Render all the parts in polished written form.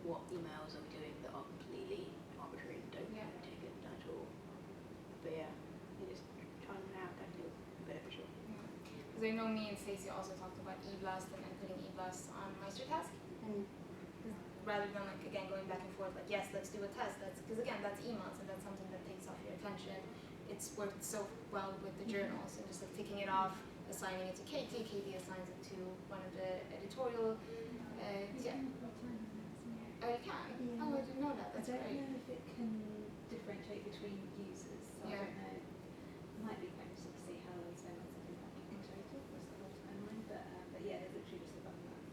what emails are we doing that are completely arbitrary and don't take it at all. But yeah, you just trying it out definitely beneficial. Because I know me and Stacey also talked about eBlast and putting eBlast on MeisterTask. Rather than like again going back and forth like yes let's do a test, that's because again that's emails and that's something that takes off your attention. It's worked so well with the journals and just like ticking it off, assigning it to Katie assigns it to one of the editorial oh you can? Yeah. Oh I didn't know that, that's I don't great. know if it can differentiate between users, so I don't know. It might be quite interesting to see how long spend on something like in total across the whole timeline, but yeah, there's literally just a button that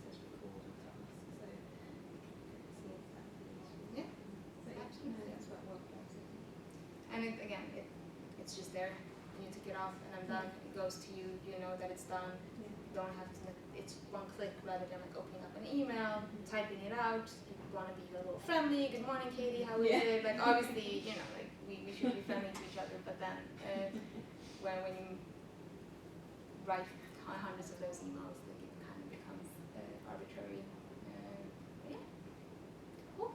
just says record and task, so you can see if that would be useful. Yeah, So yeah, absolutely. that's what workflows I think. And it's just there, you tick it off and I'm done, it goes to you, you know that it's done. Yeah. You don't have to, it's one click rather than like opening up an email, typing it out. You want to be a little friendly, good morning Katie, how is it? Like obviously, you know, like we should be friendly to each other, but then when you write hundreds of those emails, like it kind of becomes arbitrary. Yeah. Cool.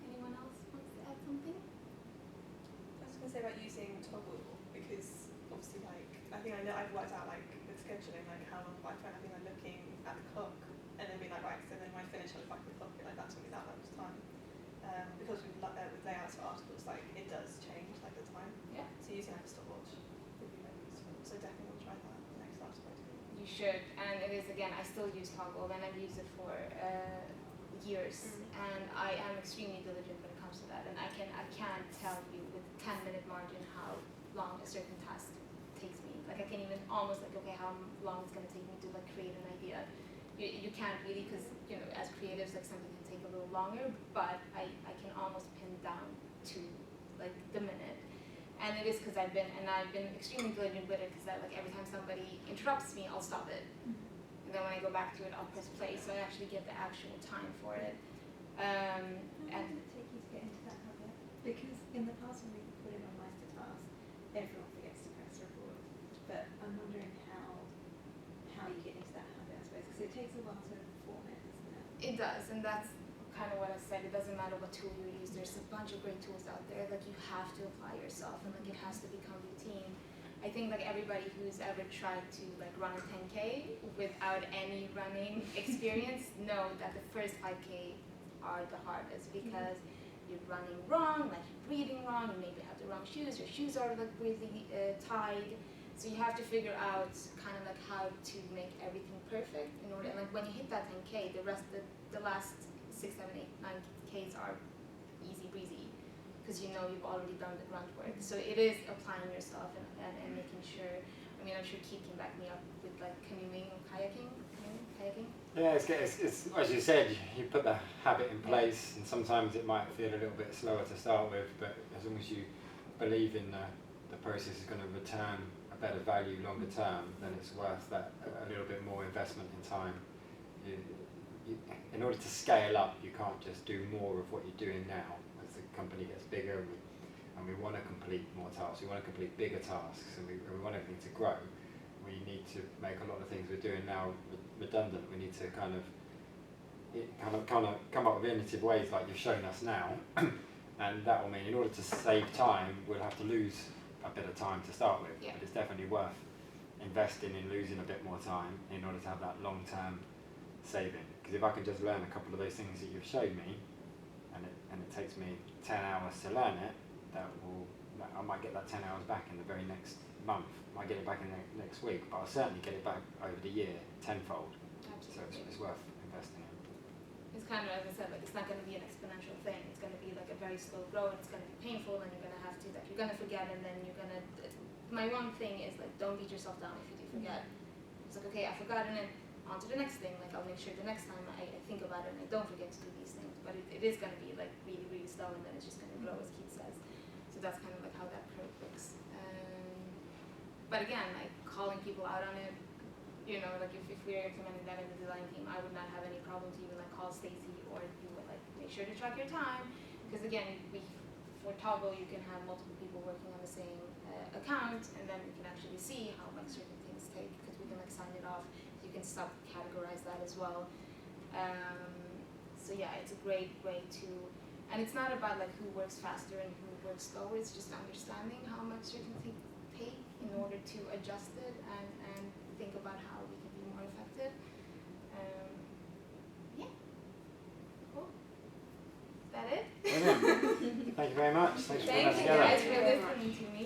Anyone else wants to add something? I was going to say about using Toggle, because obviously like, I think I know I've worked out like with scheduling like how long I find I'm looking at the clock and then being like right, so then when I finish I look back at the clock and like that took me that much time. Because with layouts for articles, like it does change like the time. Yeah. So using like a stopwatch would be very useful. So definitely will try that next article. You should, and it is again, I still use Toggle and I've used it for years, and I am extremely diligent when it comes to that, and I can't tell you with 10-minute margin how long a certain task takes me. Like I can even almost like okay how long it's going to take me to like create an idea. You can't really, because you know as creatives like something can take a little longer, but I can almost pin down to like the minute. And it is because I've been extremely diligent with it, because like every time somebody interrupts me, I'll stop it. And then when I go back to it, I'll press play, so I actually get the actual time for it. How long does it take you to get into that habit? Because in the past when we put it on MeisterTask, everyone forgets to press record. But I'm wondering how you get into that habit, I suppose, because it takes a while to form it, doesn't it? It does, and that's kind of what I said. It doesn't matter what tool you use. There's a bunch of great tools out there. Like you have to apply yourself, and like it has to become routine. I think like everybody who's ever tried to like run a 10K without any running experience know that the first 5K are the hardest, because you're running wrong, like you're breathing wrong, you maybe have the wrong shoes, your shoes are like really tied. So you have to figure out kind of like how to make everything perfect in order, and like when you hit that 10K, the last 6, 7, 8, 9Ks are easy breezy, because you know you've already done the grunt work. So it is applying yourself and making sure. I mean, I'm sure Keith can back me up with like canoeing or kayaking. Yeah, it's as you said, you put the habit in place, and sometimes it might feel a little bit slower to start with, but as long as you believe in the process is going to return a better value longer term, then it's worth that a little bit more investment in time. In order to scale up, you can't just do more of what you're doing now. As the company gets bigger and we want to complete more tasks, we want to complete bigger tasks, and we want everything to grow, we need to make a lot of things we're doing now redundant. We need to kind of come up with innovative ways like you've shown us now, and that will mean in order to save time, we'll have to lose a bit of time to start with, but it's definitely worth investing in losing a bit more time in order to have that long-term saving. Because if I can just learn a couple of those things that you've showed me, and it takes me 10 hours to learn it, I might get that 10 hours back in the very next month. I might get it back in the next week, but I'll certainly get it back over the year tenfold. Absolutely. So it's worth investing in. It's kind of, as I said, like it's not going to be an exponential thing. It's going to be like a very slow grow, and it's going to be painful, and you're going to have to, like, you're going to forget, and then you're going to. My one thing is like, don't beat yourself down if you do forget. It's like, okay, I forgot, and then on to the next thing. Like, I'll make sure the next time I think about it and I don't forget to do these things. But it is going to be like really, really slow, and then it's just going to grow, as Keith says. So that's kind of like how that curve looks. But again, like calling people out on it, you know, like if we're implementing that in the design team, I would not have any problem to even like call Stacey, or you would like make sure to track your time, because again, for Toggle you can have multiple people working on the same account, and then we can actually see how like certain things take, because we can like sign it off. You can sub-categorize that as well. So yeah, it's a great way to, and it's not about like who works faster and who works slower, it's just understanding how much certain things take in order to adjust it and think about how we can be more effective. Yeah, cool. Is that it? Brilliant. Thank you very much. Thanks for putting that Thank you together. guys for listening to me.